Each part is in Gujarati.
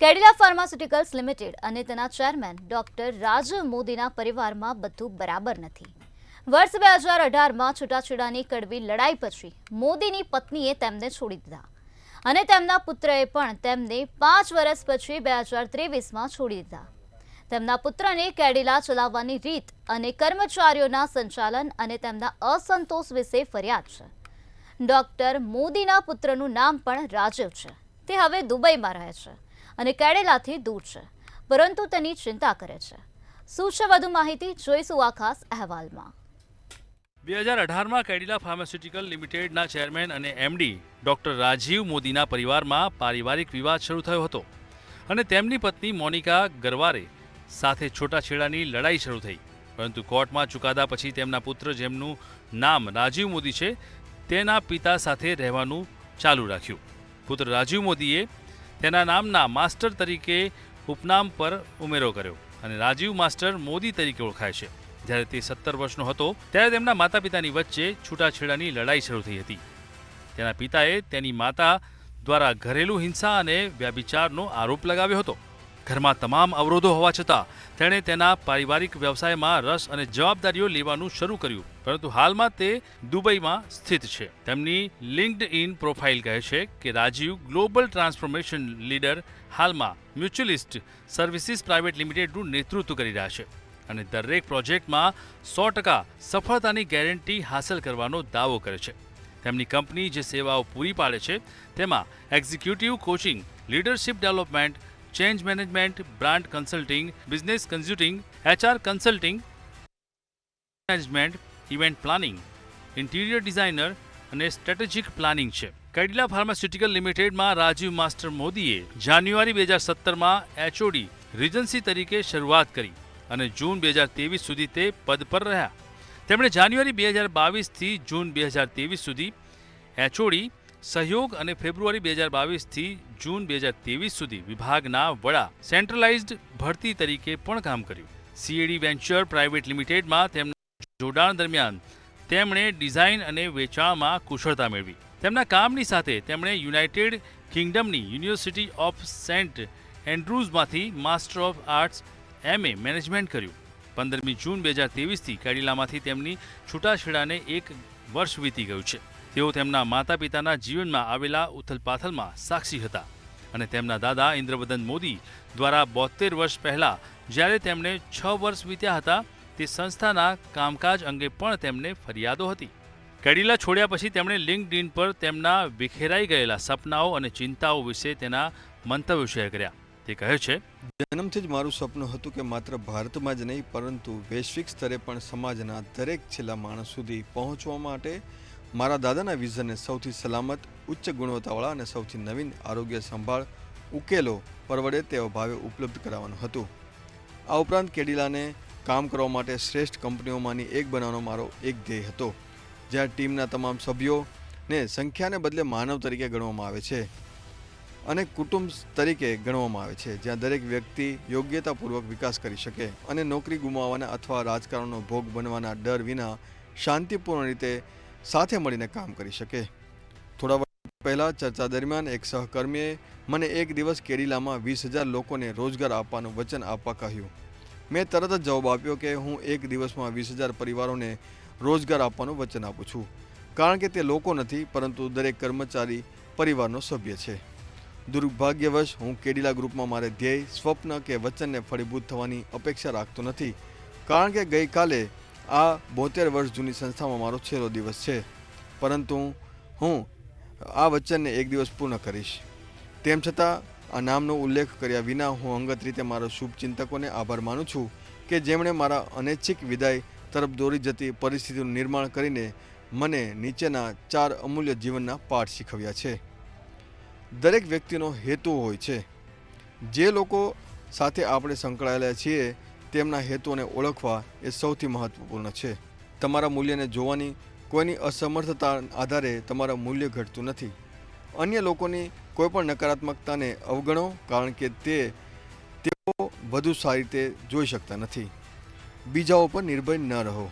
કેડિલા ફાર્માસ્યુટિકલ્સ લિમિટેડ અને તેના ચેરમેન ડોક્ટર રાજીવ મોદીના પરિવારમાં બધું બરાબર નથી. વર્ષ 2018માં છૂટાછેડાની કડવી લડાઈ પછી મોદીની પત્નીએ તેમને છોડી દીધા અને તેમના પુત્રએ પણ તેમને 5 વર્ષ પછી 2023માં છોડી દીધા. તેમના પુત્રને કેડિલા ચલાવવાની રીત અને કર્મચારીઓના સંચાલન અને તેમના અસંતોષ વિશે ફરિયાદ છે. ડોક્ટર મોદીના પુત્રનું નામ પણ રાજીવ છે. તે હવે દુબઈમાં રહે છે અને કેડિલાથી દૂર છે, પરંતુ તેની ચિંતા કરે છે. શું છે વધુ માહિતી જોઈશું આ ખાસ અહેવાલમાં. 2018માં કેડિલા ફાર્માસ્યુટિકલ લિમિટેડના ચેરમેન અને એમડી ડોક્ટર રાજીવ મોદીના પરિવારમાં પારિવારિક વિવાદ શરૂ થયો હતો અને તેમની પત્ની મોનિકા ગરવારે સાથે છૂટાછેડાની લડાઈ શરૂ થઈ. પરંતુ કોર્ટમાં ચુકાદા પછી તેમના પુત્ર, જેમનું નામ રાજીવ મોદી છે, તેના પિતા સાથે રહેવાનું ચાલુ રાખ્યું. પુત્ર રાજીવ મોદીએ તેના નામના માસ્ટર તરીકે ઉપનામ પર ઉમેરો કર્યો અને રાજીવ માસ્ટર મોદી તરીકે ઓળખાય છે. જ્યારે તે 17 વર્ષનો હતો ત્યારે તેમના માતા પિતાની વચ્ચે છૂટાછેડાની લડાઈ શરૂ થઈ હતી. તેના પિતાએ તેની માતા દ્વારા ઘરેલું હિંસા અને વ્યભિચારનો આરોપ લગાવ્યો હતો. ઘરમાં તમામ અવરોધો હોવા છતાં તેણે તેના પારિવારિક વ્યવસાયમાં રસ અને જવાબદારીઓ લેવાનું શરૂ કર્યું. પરંતુ હાલમાં તે દુબઈમાં સ્થિત છે. તેમની લિંક્ડઇન પ્રોફાઇલ કહે છે કે રાજીવ ગ્લોબલ ટ્રાન્સફોર્મેશન લીડર હાલમાં મ્યુચ્યુઅલિસ્ટ સર્વિસીસ પ્રાઇવેટ લિમિટેડનું નેતૃત્વ કરી રહ્યા છે અને દરેક પ્રોજેક્ટમાં 100% સફળતાની ગેરંટી હાંસલ કરવાનો દાવો કરે છે. તેમની કંપની જે સેવાઓ પૂરી પાડે છે તેમાં executive coaching, leadership development, change management, brand consulting, business consulting, HR consulting, management, event planning, interior designer અને સ્ટ્રેટેજિક પ્લાનિંગ છે. કેડિલા ફાર્માસ્યુટિકલ લિમિટેડમાં રાજીવ માસ્ટર મોદીએ જાન્યુઆરી 2017માં HOD રીજન્સી તરીકે શરૂઆત કરી અને જૂન 2023 સુધી તે પદ પર રહ્યા. તેમણે જાન્યુઆરી 2022થી જૂન 2023 સુધી HOD સહયોગ અને ફેબ્રુઆરી 2022થી જૂન 2023 સુધી વિભાગના વડા સેન્ટ્રલાઇઝ્ડ ભરતી તરીકે પણ કામ કર્યું. CAD વેન્ચર પ્રાઇવેટ લિમિટેડમાં તેમના જોડાણ દરમિયાન તેમણે ડિઝાઇન અને વેચાણમાં કુશળતા મેળવી. તેમના કામની સાથે તેમણે યુનાઇટેડ કિંગડમની યુનિવર્સિટી ઓફ સેન્ટ એન્ડ્રુઝમાંથી master of arts MA management કર્યું. 15મી જૂન 2023થી કેડિલામાંથી તેમની છૂટાછેડાને 1 વર્ષ વીતી ગયું છે. તેઓ તેમના માતા પિતાના જીવનમાં આવેલા ઉથલપાથલમાં સાક્ષી હતા અને તેમના દાદા ઇન્દ્રવદન મોદી દ્વારા 72 વર્ષ પહેલા જ્યારે તેમણે 6 વર્ષ વીત્યા હતા તે સંસ્થાના કામકાજ અંગે પણ તેમને ફરિયાદો હતી. કેડિલા છોડ્યા પછી તેમણે લિંક્ડઇન પર તેમના વિખેરાઈ ગયેલા સપનાઓ અને ચિંતાઓ વિશે તેના મંતવ્યો શેર કર્યા. તે કહે છે, જન્મથી જ મારું સપનું હતું કે માત્ર ભારતમાં જ નહીં પરંતુ વૈશ્વિક સ્તરે પણ સમાજના દરેક છેલ્લા માણસ સુધી પહોંચવા માટે મારા દાદાના વિઝનને સૌથી સલામત, ઉચ્ચ ગુણવત્તાવાળા અને સૌથી નવીન આરોગ્ય સંભાળ ઉકેલો પરવડે તેવા ભાવે ઉપલબ્ધ કરાવવાનું હતું. આ ઉપરાંત કેડિલાને કામ કરવા માટે શ્રેષ્ઠ કંપનીઓમાંની એક બનાવવાનો મારો એક ધ્યેય હતો, જ્યાં ટીમના તમામ સભ્યોને સંખ્યાને બદલે માનવ તરીકે ગણવામાં આવે છે અને કુટુંબ તરીકે ગણવામાં આવે છે, જ્યાં દરેક વ્યક્તિ યોગ્યતાપૂર્વક વિકાસ કરી શકે અને નોકરી ગુમાવવાના અથવા રાજકારણનો ભોગ બનવાના ડર વિના શાંતિપૂર્ણ રીતે સાથે મળીને કામ કરી શકે. થોડા વર્ષ પહેલાં ચર્ચા દરમિયાન એક સહકર્મીએ મને એક દિવસ કેડિલામાં 20,000 લોકોને રોજગાર આપવાનું વચન આપવા કહ્યું. મેં તરત જ જવાબ આપ્યો કે હું એક દિવસમાં 20,000 પરિવારોને રોજગાર આપવાનું વચન આપું છું, કારણ કે તે લોકો નથી પરંતુ દરેક કર્મચારી પરિવારનો સભ્ય છે. દુર્ભાગ્યવશ હું કેડિલા ગ્રુપમાં મારે ધ્યેય, સ્વપ્ન કે વચનને ફળીભૂત થવાની અપેક્ષા રાખતો નથી, કારણ કે ગઈકાલે આ 72 વર્ષ જૂની સંસ્થામાં મારો છેલ્લો દિવસ છે. પરંતુ હું આ વચનને એક દિવસ પૂર્ણ કરીશ. તેમ છતાં આ નામનો ઉલ્લેખ કર્યા વિના હું અંગત રીતે મારા શુભચિંતકોને આભાર માનું છું કે જેમણે મારા અનૈચ્છિક વિદાય તરફ દોરી જતી પરિસ્થિતિનું નિર્માણ કરીને મને નીચેના 4 અમૂલ્ય જીવનના પાઠ શીખવ્યા છે. દરેક વ્યક્તિનો હેતુ હોય છે. જે લોકો સાથે આપણે સંકળાયેલા છીએ તેમના હેતુઓને ઓળખવા એ સૌથી મહત્વપૂર્ણ છે. તમારા મૂલ્યને જોવાની કોઈની અસમર્થતા આધારે તમારા મૂલ્ય ઘટતું નથી. અન્ય લોકોની કોઈપણ નકારાત્મકતાને અવગણો, કારણ કે તેઓ વધુ સારી રીતે જોઈ શકતા નથી. બીજાઓ પર નિર્ભય ન રહો.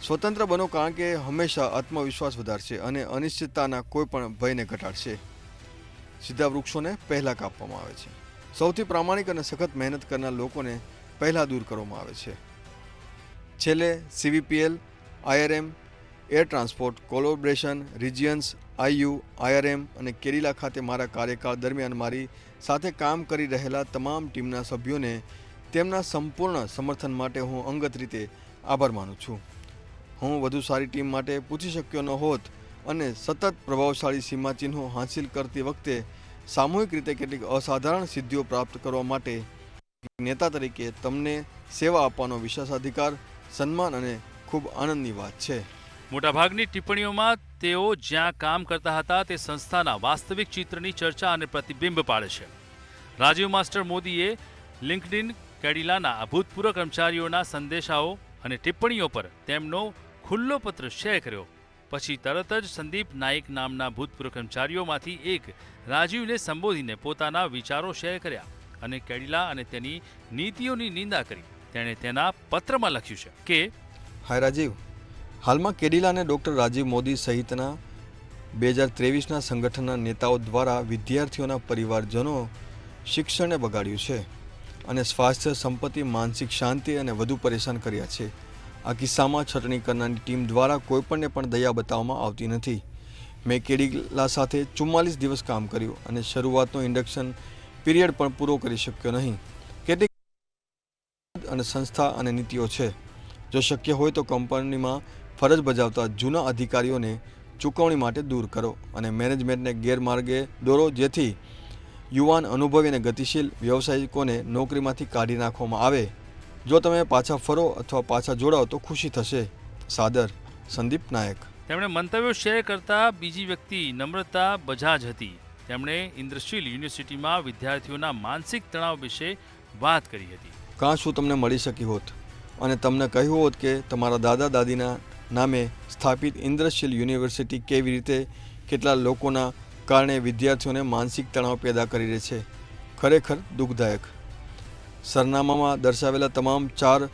સ્વતંત્ર બનો, કારણ કે હંમેશા આત્મવિશ્વાસ વધારશે અને અનિશ્ચિતતાના કોઈ પણ ભયને ઘટાડશે. સીધા વૃક્ષોને પહેલાં કાપવામાં આવે છે. સૌથી પ્રામાણિક અને સખત મહેનત કરનાર લોકોને પહેલાં દૂર કરવામાં આવે છે. છેલ્લે CVPL, IRM, air transport collaboration, regions, IU, IRM અને કેરીલા ખાતે મારા કાર્યકાળ દરમિયાન મારી સાથે કામ કરી રહેલા તમામ ટીમના સભ્યોને તેમના સંપૂર્ણ સમર્થન માટે હું અંગત રીતે આભાર માનું છું. હું વધુ સારી ટીમ માટે પૂછી શક્યો ન હોત અને સતત પ્રભાવશાળી સીમાચિહ્નો હાંસિલ કરતી વખતે સામૂહિક રીતે કેટલીક અસાધારણ સિદ્ધિઓ પ્રાપ્ત કરવા માટે નેતા તરીકે તમને સેવા આપવાનો વિશેષાધિકાર, સન્માન અને ખૂબ આનંદની વાત છે. મોટાભાગની ટિપ્પણીઓમાં તેઓ જ્યાં કામ કરતા હતા તે સંસ્થાના વાસ્તવિક ચિત્રની ચર્ચા અને પ્રતિબિંબ પાડે છે. રાજીવ માસ્ટર મોદીએ લિંક્ડઇન કેડિલાના અભૂતપૂર્વ કર્મચારીઓના સંદેશાઓ અને ટિપ્પણીઓ પર તેમનો ખુલ્લો પત્ર શેર કર્યો. પછી તરત જ સંદીપ નાઇક નામના ભૂતપૂર્વ કર્મચારીઓમાંથી એક રાજીવને સંબોધીને પોતાના વિચારો શેર કર્યા અને કેડિલા અને તેની નીતિઓની નિંદા કરી. તેણે તેના પત્રમાં લખ્યું છે કે, હાય રાજીવ, હાલમાં કેડિલા અને ડૉક્ટર રાજીવ મોદી સહિતના 2023ના સંગઠનના નેતાઓ દ્વારા વિદ્યાર્થીઓના પરિવારજનો શિક્ષણને બગાડ્યું છે અને સ્વાસ્થ્ય, સંપત્તિ, માનસિક શાંતિ અને વધુ પરેશાન કર્યા છે. આ કિસ્સામાં છટણી કરનારની ટીમ દ્વારા કોઈપણને પણ દયા બતાવવામાં આવતી નથી. મેં કેડિલા સાથે 44 દિવસ કામ કર્યું અને શરૂઆતનો ઇન્ડક્શન પીરિયડ પણ પૂરો કરી શક્યો નહીં. કેટલીક અને સંસ્થા અને નીતિઓ છે. જો શક્ય હોય તો કંપનીમાં ફરજ બજાવતા જૂના અધિકારીઓને ચૂકવણી માટે દૂર કરો અને મેનેજમેન્ટને ગેરમાર્ગે દોરો, જેથી યુવાન, અનુભવી અને ગતિશીલ વ્યવસાયિકોને નોકરીમાંથી કાઢી નાખવામાં આવે. જો તમે પાછા ફરો અથવા પાછા જોડાઓ તો ખુશી થશે. સાદર, સંદીપ નાયક. તેમણે મંતવ્યો શેર કરતા બીજી વ્યક્તિ નમ્રતા બજાજ હતી. તેમણે ઇન્દ્રશીલ યુનિવર્સિટીમાં વિદ્યાર્થીઓના માનસિક તણાવ વિશે વાત કરી હતી. કાં શું તમને મળી શકી હોત અને તમને કહ્યું હોત કે તમારા દાદા દાદીના નામે સ્થાપિત ઇન્દ્રશીલ યુનિવર્સિટી કેવી રીતે કેટલા લોકોના કારણે વિદ્યાર્થીઓને માનસિક તણાવ પેદા કરી રહી છે. ખરેખર દુઃખદાયક. સરનામામાં દર્શાવેલા તમામ 4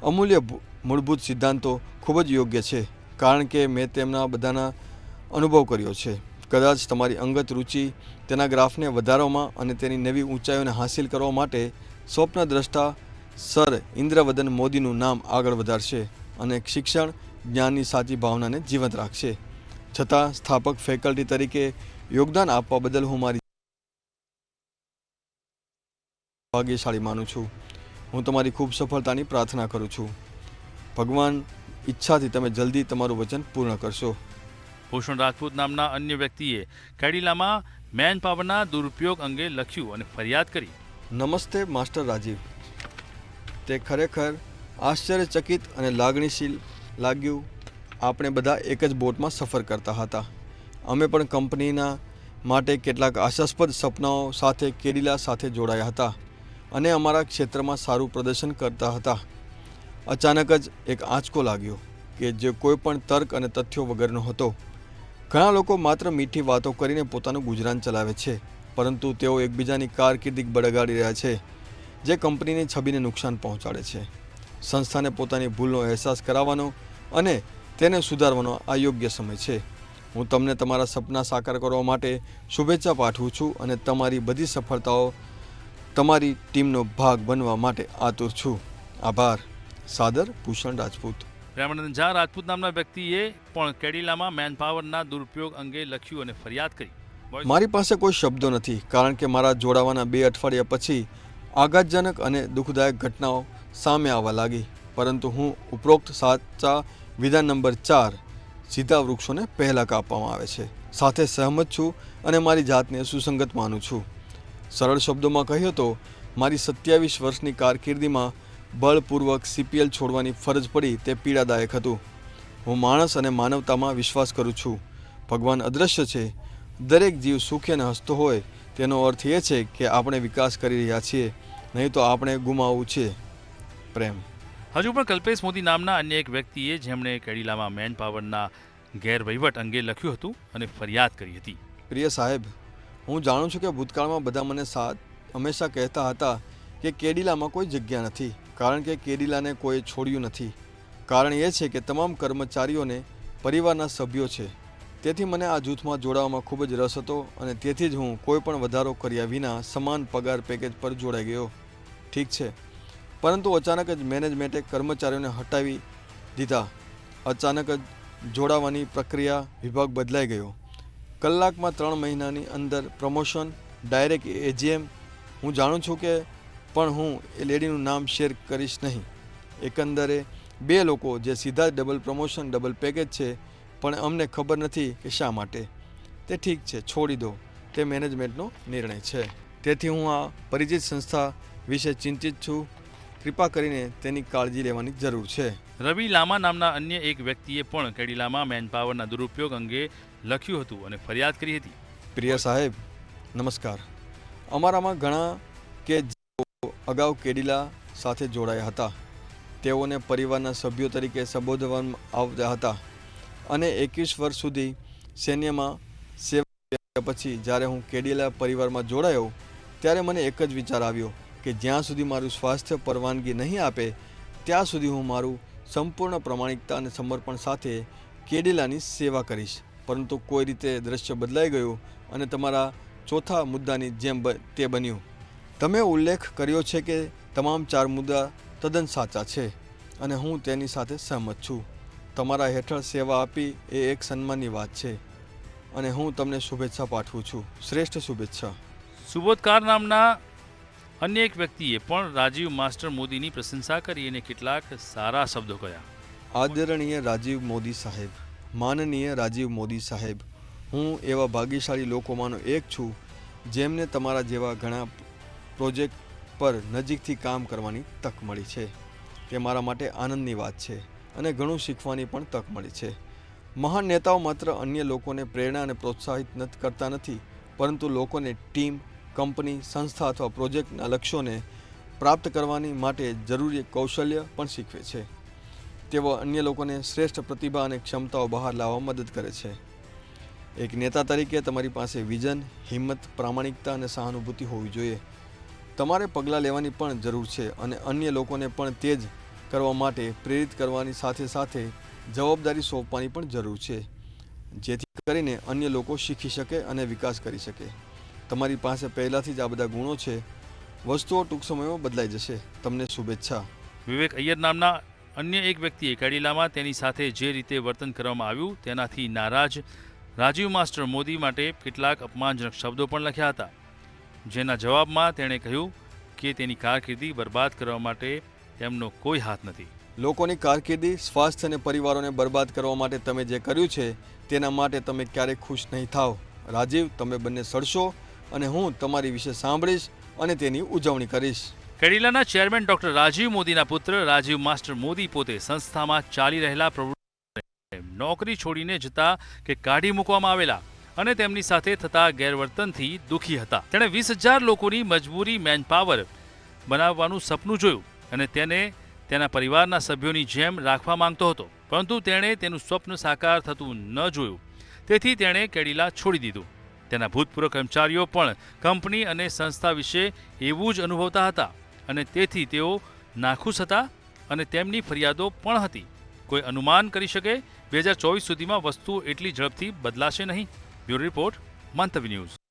અમૂલ્ય મૂળભૂત સિદ્ધાંતો ખૂબ જ યોગ્ય છે, કારણ કે મેં તેમના બધાના અનુભવ કર્યો છે. કદાચ તમારી અંગત રુચિ તેના ગ્રાફને વધારવામાં અને તેની નવી ઊંચાઈઓને હાંસિલ કરવા માટે સ્વપ્નદ્રષ્ટા સર ઇન્દ્રવદન મોદીનું નામ આગળ વધારશે અને શિક્ષણ જ્ઞાનની સાચી ભાવનાને જીવંત રાખશે. છતાં સ્થાપક ફેકલ્ટી તરીકે યોગદાન આપવા બદલ હું મારી ભાગ્યશાળી માનું છું. હું તમારી ખૂબ સફળતાની પ્રાર્થના કરું છું. ભગવાન ઈચ્છાથી તમે જલ્દી તમારું વચન પૂર્ણ કરશો. ભૂષણ રાજપૂત નામના અન્ય વ્યક્તિએ કેડિલામાં મેન પાવરના દુરુપયોગ અંગે લખ્યું અને ફરિયાદ કરી. નમસ્તે માસ્ટર રાજીવ. તે ખરેખર આશ્ચર્યચકિત અને લાગણીશીલ લાગ્યું. આપણે બધા એક જ બોટમાં સફર કરતા હતા. અમે પણ કંપનીના માટે કેટલાક આશાસ્પદ સપનાઓ સાથે કેડિલા સાથે જોડાયા હતા અને અમારા ક્ષેત્રમાં સારું પ્રદર્શન કરતા હતા. અચાનક જ એક આંચકો લાગ્યો કે જે કોઈ પણ તર્ક અને તથ્યો વગરનો હતો. ઘણા લોકો માત્ર મીઠી વાતો કરીને પોતાનું ગુજરાન ચલાવે છે, પરંતુ તેઓ એકબીજાની કારકિર્દી બગાડી રહ્યા છે, જે કંપનીની છબીને નુકસાન પહોંચાડે છે. સંસ્થાને પોતાની ભૂલનો અહેસાસ કરાવવાનો અને તેને સુધારવાનો આ યોગ્ય સમય છે. હું તમને તમારા સપના સાકાર કરવા માટે શુભેચ્છા પાઠવું છું અને તમારી બધી સફળતાઓ તમારી ટીમનો ભાગ બનવા માટે આતુર છું. આભાર. સાદર, ભૂષણ રાજપૂત. પ્રેમાનંદ ઝા રાજપૂત નામના વ્યક્તિએ પણ કેડિલામાં મેનપાવરના દુરુપયોગ અંગે લખ્યું અને ફરિયાદ કરી. મારી પાસે કોઈ શબ્દો નથી, કારણ કે મારા જોડાવાના 2 અઠવાડિયા પછી આઘાતજનક અને દુઃખદાયક ઘટનાઓ સામે આવવા લાગી. પરંતુ હું ઉપરોક્ત સાચા વિધાન નંબર 4 સીધા વૃક્ષોને પહેલાં કાપવામાં આવે છે સાથે સહમત છું અને મારી જાતને સુસંગત માનું છું. સરળ શબ્દોમાં કહ્યું તો મારી 27 વર્ષની કારકિર્દીમાં બળપૂર્વક CPL છોડવાની ફરજ પડી તે પીડાદાયક હતું. હું માણસ અને માનવતામાં વિશ્વાસ કરું છું. ભગવાન અદૃશ્ય છે. દરેક જીવ સુખી અને હસતો હોય તેનો અર્થ એ છે કે આપણે વિકાસ કરી રહ્યા છીએ, નહીં તો આપણે ગુમાવવું છે. પ્રેમ. હજુ પણ કલ્પેશ મોદી નામના અન્ય એક વ્યક્તિએ જેમણે કેડિલામાં મેન પાવરના ગેરવહીવટ અંગે લખ્યું હતું અને ફરિયાદ કરી હતી. પ્રિય સાહેબ, હું જાણું છું કે ભૂતકાળમાં બધા મને હંમેશા કહેતા હતા કે કેડિલામાં કોઈ જગ્યા નથી, કારણ કે કેડિલાને કોઈ છોડ્યું નથી. કારણ એ છે કે તમામ કર્મચારીઓને પરિવારના સભ્યો છે. તેથી મને આ જૂથમાં જોડાવામાં ખૂબ જ રસ હતો અને તેથી જ હું કોઈ પણ વધારો કર્યા વિના સમાન પગાર પેકેજ પર જોડાઈ ગયો. ઠીક છે, પરંતુ અચાનક જ મેનેજમેન્ટે કર્મચારીઓને હટાવી દીધા. અચાનક જ જોડાવાની પ્રક્રિયા વિભાગ બદલાઈ ગયો. કલાકમાં 3 મહિનાની અંદર પ્રમોશન, ડાયરેક્ટ એજીએમ. હું જાણું છું કે પણ હું એ લેડીનું નામ શેર કરીશ નહીં. એકંદરે 2 લોકો જે સીધા જ ડબલ પ્રમોશન, ડબલ પેકેજ છે, પણ અમને ખબર નથી કે શા માટે. તે ઠીક છે, છોડી દો, તે મેનેજમેન્ટનો નિર્ણય છે. તેથી હું આ પરિચિત સંસ્થા વિશે ચિંતિત છું. કૃપા કરીને તેની કાળજી લેવાની જરૂર છે. રવિ લામા નામના અન્ય એક વ્યક્તિએ પણ કેડિલામાં મેનપાવરના દુરુપયોગ અંગે લખ્યું હતું અને ફરિયાદ કરી હતી. પ્રિય સાહેબ, નમસ્કાર. અમારામાં ઘણા કે જેઓ અગાઉ કેડિલા સાથે જોડાયા હતા, તેઓને પરિવારના સભ્યો તરીકે સંબોધવામાં આવતા હતા અને 21 વર્ષ સુધી સૈન્યમાં સેવા આપ્યા પછી જ્યારે હું કેડિલા પરિવારમાં જોડાયો ત્યારે મને એક જ વિચાર આવ્યો કે જ્યાં સુધી મારું સ્વાસ્થ્ય પરવાનગી નહીં આપે ત્યાં સુધી હું મારું સંપૂર્ણ પ્રમાણિકતા અને સમર્પણ સાથે કેડિલાની સેવા કરીશ. પરંતુ કોઈ રીતે દ્રશ્ય બદલાઈ ગયું અને તમારા ચોથા મુદ્દાની જેમ તે બન્યું. તમે ઉલ્લેખ કર્યો છે કે તમામ 4 મુદ્દા તદ્દન સાચા છે અને હું તેની સાથે સહમત છું. તમારા હેઠળ સેવા આપી એ એક સન્માનની વાત છે અને હું તમને શુભેચ્છા પાઠવું છું. શ્રેષ્ઠ શુભેચ્છા. સુબોધકાર નામના અન્ય એક વ્યક્તિએ પણ રાજીવ માસ્ટર મોદીની પ્રશંસા કરી અને કેટલાક સારા શબ્દો કહ્યા. આદરણીય રાજીવ મોદી સાહેબ, માનનીય રાજીવ મોદી સાહેબ, હું એવા ભાગ્યશાળી લોકોમાંનો એક છું જેમને તમારા જેવા ઘણા પ્રોજેક્ટ પર નજીકથી કામ કરવાની તક મળી છે. તે મારા માટે આનંદની વાત છે અને ઘણું શીખવાની પણ તક મળી છે. મહાન નેતાઓ માત્ર અન્ય લોકોને પ્રેરણા અને પ્રોત્સાહિત કરતા નથી, પરંતુ લોકોને ટીમ, કંપની, સંસ્થા અથવા પ્રોજેક્ટના લક્ષ્યોને પ્રાપ્ત કરવાની માટે જરૂરી કૌશલ્ય પણ શીખવે છે. તેઓ અન્ય લોકોને શ્રેષ્ઠ પ્રતિભા અને ક્ષમતાઓ બહાર લાવવામાં મદદ કરે છે. એક નેતા તરીકે તમારી પાસે વિઝન, હિંમત, પ્રામાણિકતા અને સહાનુભૂતિ હોવી જોઈએ. તમારે પગલાં લેવાની પણ જરૂર છે અને અન્ય લોકોને પણ તે જ કરવા માટે પ્રેરિત કરવાની સાથે સાથે જવાબદારી સોંપવાની પણ જરૂર છે, જેથી કરીને અન્ય લોકો શીખી શકે અને વિકાસ કરી શકે. તમારી પાસે પહેલાંથી જ આ બધા ગુણો છે. વસ્તુઓ ટૂંક સમયમાં બદલાઈ જશે. તમને શુભેચ્છા. વિવેક અય્યર નામના અન્ય એક વ્યક્તિએ કેડિલામાં તેની સાથે જે રીતે વર્તન કરવામાં આવ્યું તેનાથી નારાજ રાજીવ માસ્ટર મોદી માટે કેટલાક અપમાનજનક શબ્દો પણ લખ્યા હતા, જેના જવાબમાં તેણે કહ્યું કે તેની કારકિર્દી બરબાદ કરવા માટે તેમનો કોઈ હાથ નથી. લોકોની કારકિર્દી, સ્વાસ્થ્ય અને પરિવારોને બરબાદ કરવા માટે તમે જે કર્યું છે તેના માટે તમે ક્યારેય ખુશ નહીં થાવ. રાજીવ, તમે બંને સડશો અને હું તમારી વિશે સાંભળીશ અને તેની ઉજવણી કરીશ. કેડિલાના ચેરમેન ડોક્ટર રાજીવ મોદીના પુત્ર રાજીવ માસ્ટર મોદી પોતે સંસ્થામાં ચાલી રહેલા પ્રવૃત્તિને નોકરી છોડીને જતા કે કાઢી મૂકવામાં આવેલા અને તેમની સાથે થતા ગેરવર્તનથી દુઃખી હતા. તેણે 20,000 લોકોની મજબૂરી મેનપાવર બનાવવાનું સપનું જોયું અને તેને તેના પરિવારના સભ્યોની જેમ રાખવા માંગતો હતો, પરંતુ તેણે તેનું સ્વપ્ન સાકાર થતું ન જોયું. તેથી તેણે કેડિલા છોડી દીધું. તેના ભૂતપૂર્વ કર્મચારીઓ પણ કંપની અને સંસ્થા વિશે એવું જ અનુભવતા હતા અને તેથી તેઓ નાખુશ હતા અને તેમની ફરિયાદો પણ હતી. કોઈ અનુમાન કરી શકે 2024 સુધીમાં વસ્તુઓ એટલી ઝડપથી બદલાશે નહીં? બ્યુરો રિપોર્ટ, મંતવ્ય ન્યૂઝ.